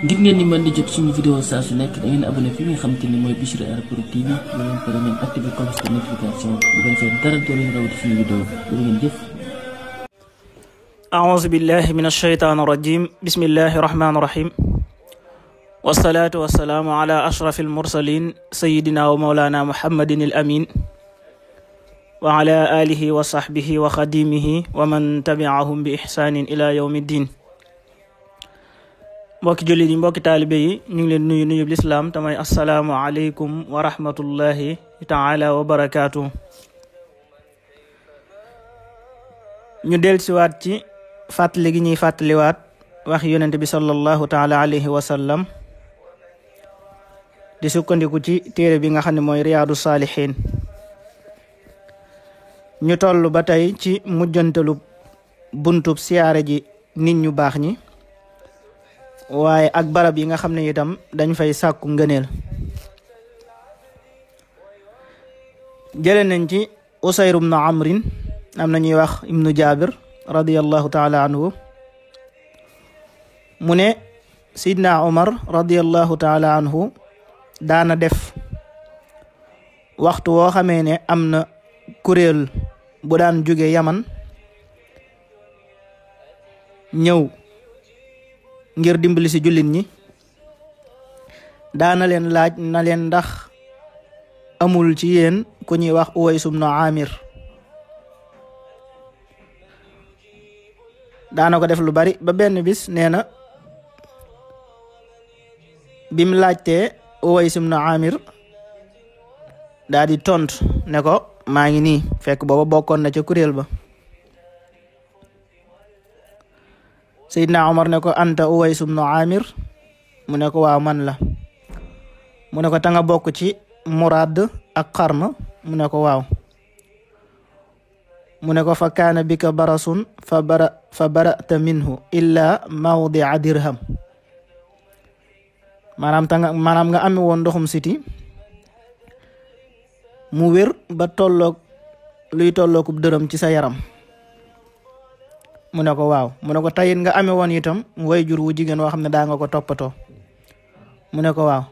ngir ngeen di mën di jot suñu vidéo saa su nekk da ngeen abonné fi nga xamante ni mooy Bichri Airport TV ba ngeen pare ngeen activé cloche de notification bu ko defee dara doo leen rawati suñu vidéo jërë ngeen jëf. أعوذ بالله من الشيطان الرجيم بسم الله الرحمن الرحيم والصلاة والسلام على أشرف المرسلين سيدنا ومولانا محمد الأمين وعلى آله وصحبه وخديمه ومن تبعهم بإحسان إلى يوم الدين. mbokki jullit yi mbokki taalibe yi ñu ngi leen nuyu lislaam tamay assalaamu aleykum wa rahmatullahi taala wa barakaatu. ñu dellusiwaat ci fàttali gi ñuy fàttaliwaat wax yonent bi sallallahu taala alayhi wa sallam di sukkandiku ci téere bi nga xam ne mooy riyaadu saalihiin. ñu toll ba tey ci mujjantalu buntub siyaare ji nit ñu baax ñi waaye ak barab yi nga xam ne itam dañ fay sàkku ngëneel. jële nañ ci Usayr ibnu Amrin am na ñuy wax ibnu Jaabir radiyallahu taala anhu mu ne Sidna Umar radiyallahu taala anhu daana def waxtu woo xamee ne am na kuréel bu daan jóge Yaman ñëw ngir dimbali ci jullit ñi daana leen laaj na leen ndax amul ci yéen ku ñuy wax Uways ibn Amir. daana ko def lu bari ba benn bis nee na bim laajtee Uways ibn Amir daa di tont ne ko maa ngi nii, fekk booba bokkoon na ca kuréel ba. Seydina Omar ne ko anta Uways ibn Amir, mu ne ko waaw man la. mu ne ko ta nga bokk ci Murad ak Qarn, mu ne ko waaw. mu ne ko fa kaana bika barasun fa bara'ta minhu illa mawdi'a dirham. maanaam nga ame woon ndoxum siti mu wér ba luy tollookub dërëm ci sa yaram. mu ne ko waaw. mu ne ko tayit nga ame woon itam way jur wu jigéen woo xam ne daa nga ko toppatoo. mu ne ko waaw.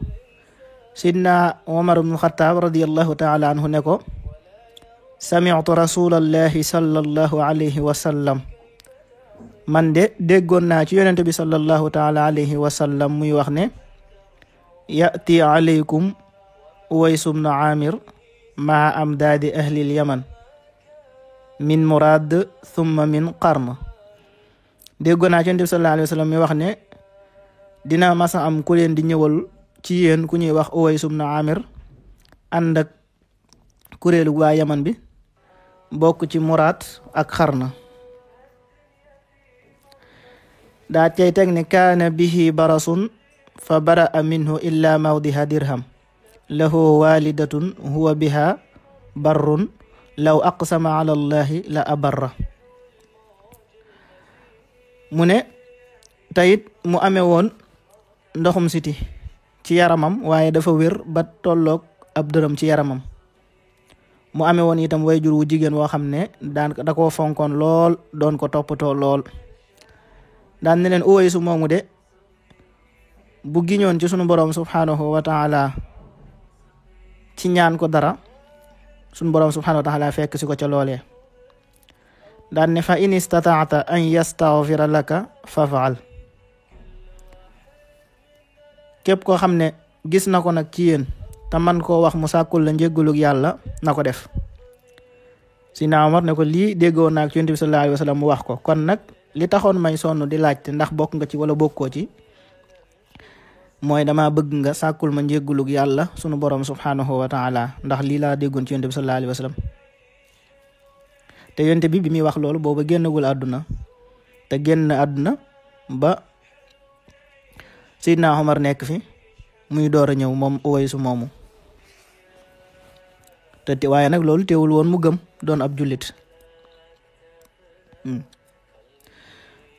sidna Umar ibn Khattab radiyallahu taala anhu ne ko sami'tu rasulallahi sallallahu alayhi wa sallam, man de déggoon naa ci yonente bi sallallahu taala alayhi wa sallam muy wax ne ya'ti alaykum Uways ibn Amir maa amdaadi ahlil yaman min Murad thumma min Qarn. déggoon naa ci yonente bi sallallahu alayhi wa sallam muy wax ne dina masa am ku leen di ñëwal ci yéen ku ñuy wax Uways ibn Amir ànd ak kuréelu waa yaman bi bokk ci Murad ak Qarn. daa cay teg ne kaana bihi barasun fa bara'a minhu illa mawdiha dirham lahu walidatun huwa biha barrun law aqsama ala allahi la abarra. mu ne tayit mu amee woon ndoxum siti ci yaramam waaye dafa wér ba tolloog ab dërëm ci yaramam. mu amee woon itam way jur wu jigéen woo xam ne da koo fonkoon lool doon ko toppatoo lool. daan ne leen Uwaysu moomu de bu giñoon ci sunu borom subhanahu wa taala ci ñaan ko dara sunu borom subhanahu wa taala fekk si ko ca loolee. daan ne fa in istataata an yastaghfira laka faf'al. képp koo xam ne gis na ko nag ci yéen te man koo wax mu sàkkul la njéggalug yàlla na ko def. Sidna Omar ne ko lii déggoon naa ci Yonent bi sallallahu alayhi wa sallam mu wax ko, kon nag li taxoon may sonn di laajte ndax bokk nga ci wala bokkoo ci mooy dama bëgg nga sàkkul ma njéggalug yàlla sunu borom subhanahu wa taala, ndax lii laa déggoon ci Yonent bi sallallahu alayhi wa sallam. te Yonent bi muy wax loolu booba génnagul àdduna, te génn àdduna ba Sidna Omar nekk fi muy door a ñëw moom Uwaysu moomu. te waaye nag loolu teewul woon mu gëm doon ab jullit.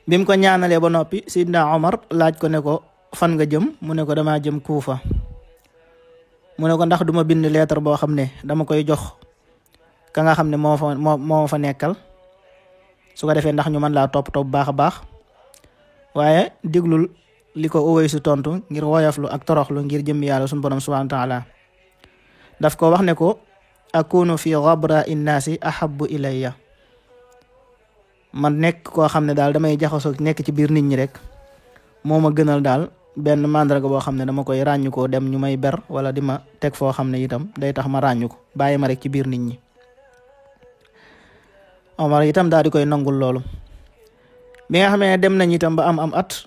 bim ko ñaanalee ba noppi Sidna Omar laaj ko ne ko fan nga jëm, mu ne ko dama jëm Kuufa. mu ne ko ndax duma bind lettre boo xam ne dama koy jox ka nga xam ne moo fa nekkal, su ko defee ndax ñu mën laa toppatoo bu baax a baax. waaye diglul li ko Uwaysu tontu ngir woyoflu ak toroxlu ngir jëmmi yàlla suñu borom subhanahu wa taala daf ko wax ne ko akunu fi ghabra innaasi ahabbu ilayya man nekk koo xam ne daal damay jaxasoo nekk ci biir nit ñi rek moo ma gënal daal benn màndarga boo xam ne dama koy ràññu ko dem ñu may ber wala di ma teg foo xam ne itam day tax ma ràññu ko bàyyi ma rek ci biir nit ñi. Omar itam daal di koy nangul loolu bi nga xamee ne dem nañ itam ba am at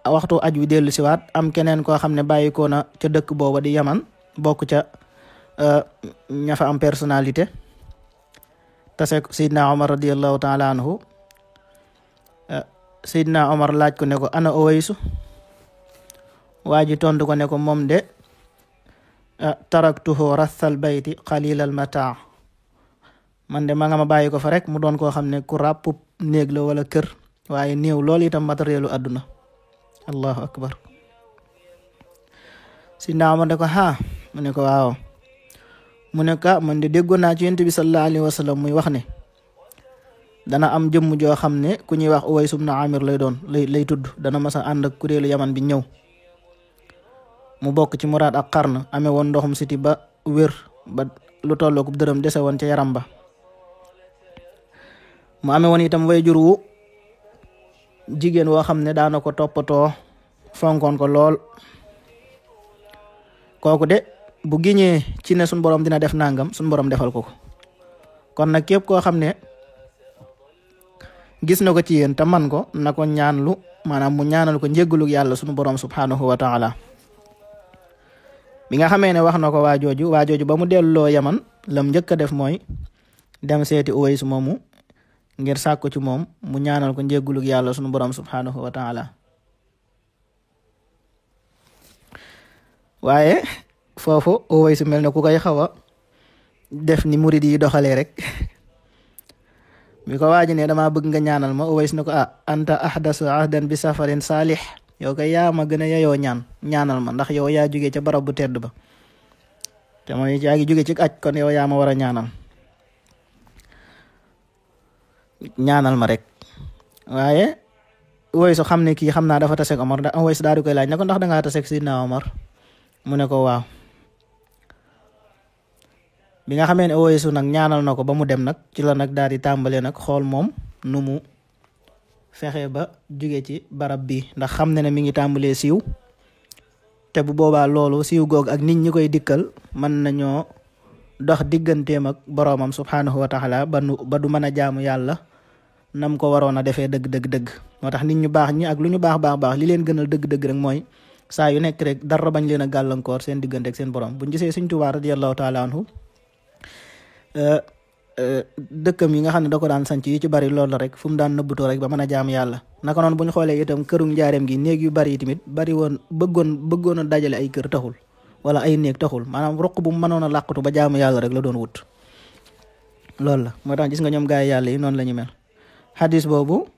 waxtu aj wi dellu siwaat am keneen koo xam ne bàyyikoo na ca dëkk booba di Yaman bokk ca ña fa am personnalité tase Seydina Omar radiyallahu taala anhu Seydina Omar laaj ko ne ko ana Uwaysu waa ji tontu ko ne ko moom de taraktuhu rathal bayti qalilal mataa man de ma nga ma bàyyi ko fa rek mu doon koo xam ne ku ràppub néeg la wala kër waaye néew loolu itam matérielu àdduna allahu akbar Seydina Omar ne ko mu ne ko waaw mu ne ko man de déggoon naa ci Yonent bi sallallahu alayhi wa sallam muy wax ne dana am jëmm joo xam ne ku ñuy wax Uways ibn Amir lay doon lay tudd dana mas a ànd ak kuréelu Yaman bi ñëw mu bokk ci Muraad ak Qarn amee woon ndoxum siti ba wér ba lu tolloo ko dërëm dese woon ca yaram ba mu amee woon itam way jur wu jigéen woo xam ne daana ko toppatoo fonkoon ko lool kooku de bu giñee ci ne suñ borom dina def nangam suñ borom defal ko kon nag képp koo xam ne gis na ko ci yéen te man ko na ko ñaanlu maanaam mu ñaanal ko njéggalug yàlla sunu borom subhanahu wa taala bi nga xamee ne wax na ko waa jooju ba mu delloo Yaman lam njëkk a def mooy dem seeti Uways moomu ngir sàkku ci moom mu ñaanal ko njéggalug yàlla sunu borom subhanahu wa taala waaye foofu Uways mel ne ku koy xaw a def ni murid yi doxalee rek bi ko waaji ne dama bëgg nga ñaanal ma Uways ne ko anta ahdasu ahdan bi safarin saalih yow kay yaa ma gën a yeyoo ñaanal ma ndax yow yaa jóge ca barab bu tedd ba te mooy yaa ngi jóge ci aj kon yow yaa ma war a ñaanal ma rek waaye Uways xam ne kii xam naa dafa taseeg Omar Uways daal di koy laaj ne ko ndax dangaa taseeg Sidna Omar mu ne ko waaw bi nga xamee ne Uways nag ñaanal na ko ba mu dem nag ci la nag daal di tàmbalee nag xool moom nu mu fexe ba jóge ci barab bi ndax xam ne mi ngi tàmbalee siiw te bu boobaa loolu siiw goog ak nit ñi koy dikkal mën nañoo dox digganteem ak boroomam subhanahu wa taala ba du mën a jaamu yàlla nam ko waroon a defee dëgg moo tax nit ñu baax ñi ak lu ñu baax li leen gënal dëgg rek mooy saa yu nekk rek dara bañ leen a gàllankoor seen diggante ak seen borom buñ gisee Sëriñ Tuubaa radiyallahu taala anhu dëkkam yi nga xam ne da ko daan sanc yi ci bari loolu rek fu mu daan nëbbutoo rek ba mën a jaam yàlla naka noonu bu ñu xoolee itam këru njaareem gi néeg yu bari yi tamit bari woon bëggoon a dajale ay kër taxul wala ay néeg taxul maanaam roq bu mu mënoon a làqatu ba jaamu yàlla rek la doon wut loolu la moo tax gis nga ñoom gaay yàlla yi noonu la ñu mel xadis boobu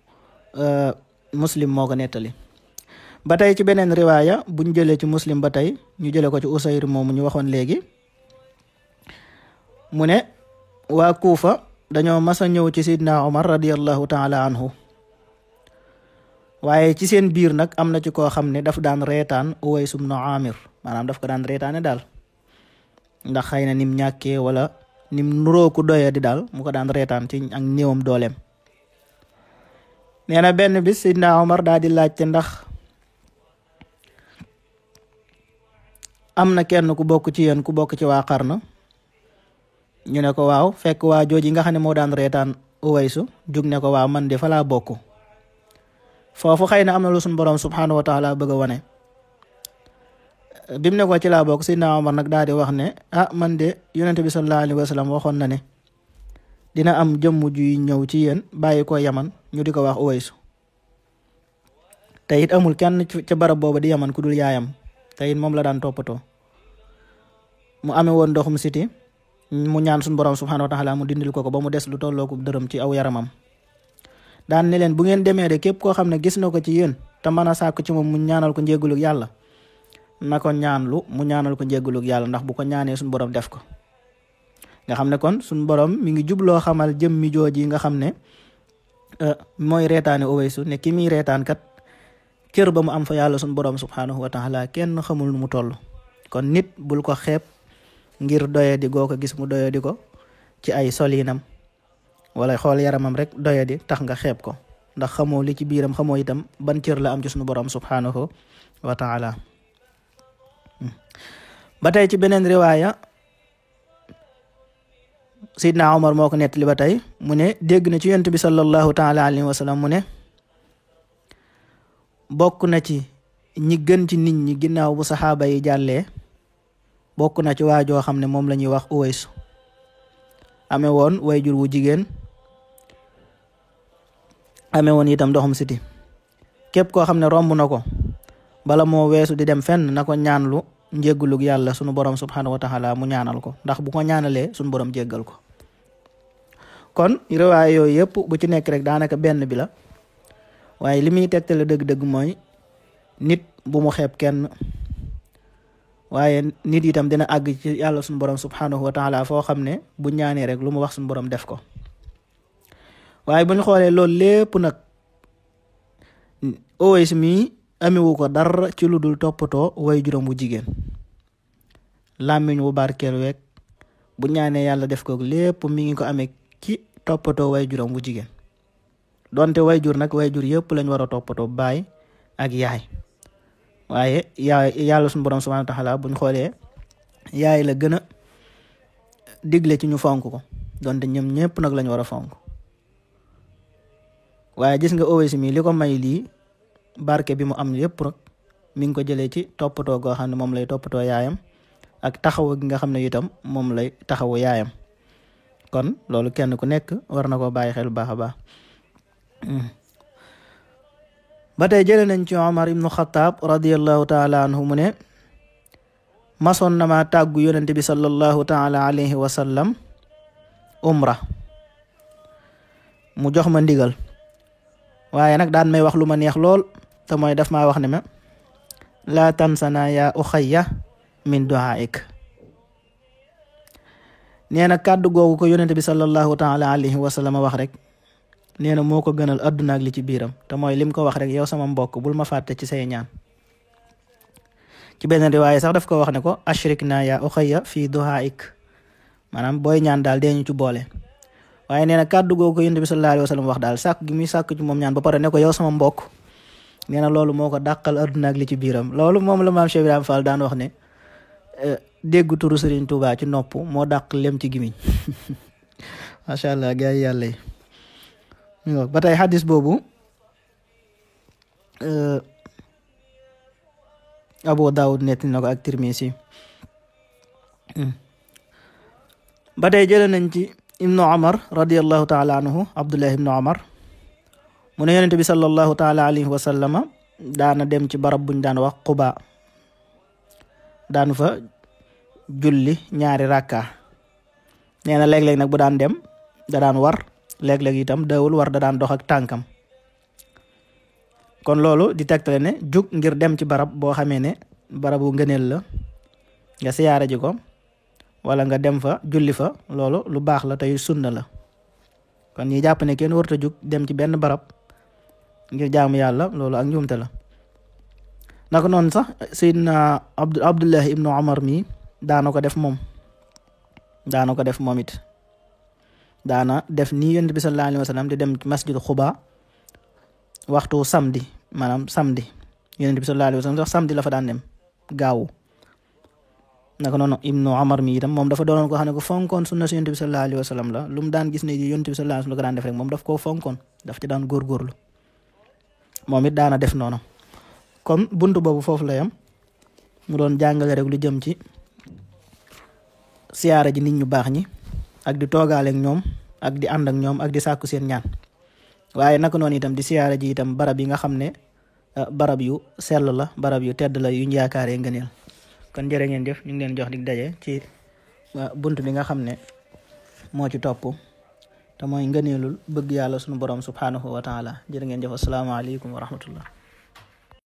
Muslim moo ko nettali ba tey ci beneen riwaaya buñ jëlee ci Muslim ba tey ñu jëlee ko ci Usayr moomu ñu waxoon léegi mu ne waa Kuufa dañoo mas a ñëw ci Sidna Omar radiyallahu taala anhu waaye ci seen biir nag am na ci koo xam ne daf daan reetaan Uways ibn Amir maanaam daf ko daan reetaane daal ndax xëy na nim ñàkkee wala nim nuroo ku doya di daal mu ko daan reetaan ci ak néewam dooleem nee na benn bis Sidna Omar daal di laajte ndax am na kenn ku bokk ci yéen ku bokk ci waa Qarn ñu ne ko waaw fekk waa jooji nga xam ne moo daan reetaan Uwaysu jug ne ko waaw man de fa laa bokk foofu xëy na am na lu suñu borom subhanahu wa taala bëgg a wane bim ne ko ci laa bokk Sidna Omar nag daal di wax ne man de yonente bi sallallahu alayhi wa sallam waxoon na ne dina am jëmm juy ñëw ci yéen bàyyi ko Yaman ñu di ko wax Uwaysu te it amul kenn ca barab booba di Yaman ku dul yaayam te it moom la daan toppatoo mu amee woon ndoxum siti mu ñaan suñu borom subhanahu wa taala mu dindil ko ba mu des lu tollooku dërëm ci aw yaramam daan ne leen bu ngeen demee de képp koo xam ne gis na ko ci yéen te mën a sàkku ci moom mu ñaanal ko njéggalug yàlla na ko ñaanlu mu ñaanal ko njéggalug yàlla ndax bu ko ñaanee suñu borom def ko nga xam ne kon suñu borom mi ngi jubloo xamal jëmmi jooji nga xam ne mooy reetaane Uwaysu ne ki muy reetaan kat cër ba mu am fa yàlla sunu borom subhanahu wa taala kenn xamul nu mu toll. kon nit bul ko xeeb ngir doyadi goo ko gis mu doyadi ko ci ay solinam wala xool yaramam rek doyadi tax nga xeeb ko, ndax xamoo li ci biiram, xamoo itam ban cër la am ci sunu borom subhanahu wa taala. ba tey ci beneen riwaaya Seydina Omar moo ko nettali ba tey mu ne dégg na ci yonent bi sallallahu taala alayhi wa sallam mu ne bokk na ci ñi gën ci nit ñi ginnaaw bu saxaaba yi jàllee, bokk na ci waajoo xam ne moom la ñuy wax Uways, amee woon wayjur wu jigéen, amee woon itam ndoxum siti. képp koo xam ne romb na ko bala moo weesu di dem fenn na ko ñaanlu njéggalug yàlla sunu borom subhanahu wa taala mu ñaanal ko, ndax bu ko ñaanalee sunu borom jéggal ko. kon riwaay yooyu yëpp bu ci nekk rek daanaka benn bi la, waaye li muy tegtale dëgg-dëgg mooy nit bu mu xeeb kenn, waaye nit itam dina àgg ci yàlla sunu borom subhanahu wa taala foo xam ne bu ñaanee rek lu mu wax sunu borom def ko. waaye bu ñu xoolee loolu lépp nag Uways mi amewu ko dara ci lu dul toppatoo way juróom bu jigéen, làmmiñ wu barkeel week bu ñaanee yàlla def ko lépp mi ngi ko amee ci toppatoo way juróom bu jigéen. donte way jur nag way jur yëpp lañ war a toppatoo, baay ak yaay, waaye yàlla suñu borom subhanahu wa taala buñ xoolee yaay la gën a digle ci ñu fonk ko, donte ñoom ñëpp nag lañ war a fonk. waaye gis nga Uways mi li ko may lii barke bi mu am yëpp rek mi ngi ko jëlee ci toppatoo goo xam ne moom lay toppatoo yaayam ak taxawu gi nga xam ne itam moom lay taxawu yaayam. kon loolu kenn ku nekk war na koo bàyyi xel bu baax a baax. ba tey jëlee nañ ci Omar ibnu Xataab radiyallahu taala anhu mu ne masoon na ma tàggu yonente bi sallallahu taala alayhi wa sallam umra, mu jox ma ndigal, waaye nag daan may wax lu ma neex lool, te mooy daf maa wax ne ma laa tansana yaa uxayya min duhaik. nee na kàddu googu ko yonente bi sallallahu taala alayhi wa sallam wax rek nee na moo ko gënal adduna ak li ci biiram, te mooy lim ko wax rek yow sama mbokk bul ma fàtte ci say ñaan. ci benn riwaaya sax daf ko wax ne ko ashrik naa yaa uxayya fii duhaik, maanaam booy ñaan daal dee ñu ci boole. waaye nee na kàddu googu ko yonent bi sallallahu alayhi wa sallam wax daal sàkk gi muy sàkk ci moom ñaan ba pare ne ko yow sama mbokk, nee na loolu moo ko dàqal adduna ak li ci biiram. loolu moom la maam Cheikh Ibrahima Fall daan wax ne dégg turu Serigne Touba ci nopp moo dàq lem ci gimiñ. macha allah gars yi yàlla yi. ba tey xadis boobu Abu Daawud netti na ko ak Tirmisi. ba tey jëlee nañ ci ibnu Umar radiyallahu taala anhu, Abdullah ibnu Umar mu ne yonente bi sallallahu taala alayhi wa sallama daana dem ci barab buñ daan wax Quba, daanu fa julli 2 rakka. nee na léeg-léeg nag bu daan dem da daan war, léeg-léeg itam dawul war, da daan dox ak tànkam. kon loolu di tegtale ne jug ngir dem ci barab boo xamee ne barabu ngëneel la nga siyaare ji ko wala nga dem fa julli fa, loolu lu baax la tey sunna la. kon ñi jàpp ne kenn warta jug dem ci benn barab ngir jaamu yàlla, loolu ak njuumte la. naka noonu sax Seydina Abdullah ibnu Umar mi daana ko def moom it daana def nii yonent bi sallallahu alayhi wa sallam di dem masjid Quba waxtu samedi, maanaam samedi. yonent bi sallallahu alayhi wa sallam sax samedi la fa daan dem gaawu. naka noonu ibnu Umar mi itam moom dafa doonoon ko xam ne ko fonkoon sunna si yonent bi sallallahu alayhi wa sallam la, lu mu daan gis ne yonent bi sallallahu alayhi wa sallam la ko daan def rek moom daf koo fonkoon, daf ci daan góorgóorlu. moom it daana def noonu. comme buntu boobu foofu la yam, mu doon jàngale rek lu jëm ci siyaara ji nit ñu baax ñi ak di toogaale ak ñoom ak di ànd ak ñoom ak di sàkku seen ñaan. waaye naka noonu itam di siyaara ji itam barab yi nga xam ne barab yu sell la, barab yu tedd la, yu ñu yaakaaree ngëneel. kon jërë ngeen jëf, ñu ngi leen jox dig daje ci bunt bi nga xam ne moo ci topp te mooy ngëneelul bëgg yàlla sunu borom subhanahu wa taala. jërë ngeen jëf, asalaamaaleykum wa rahmatullah.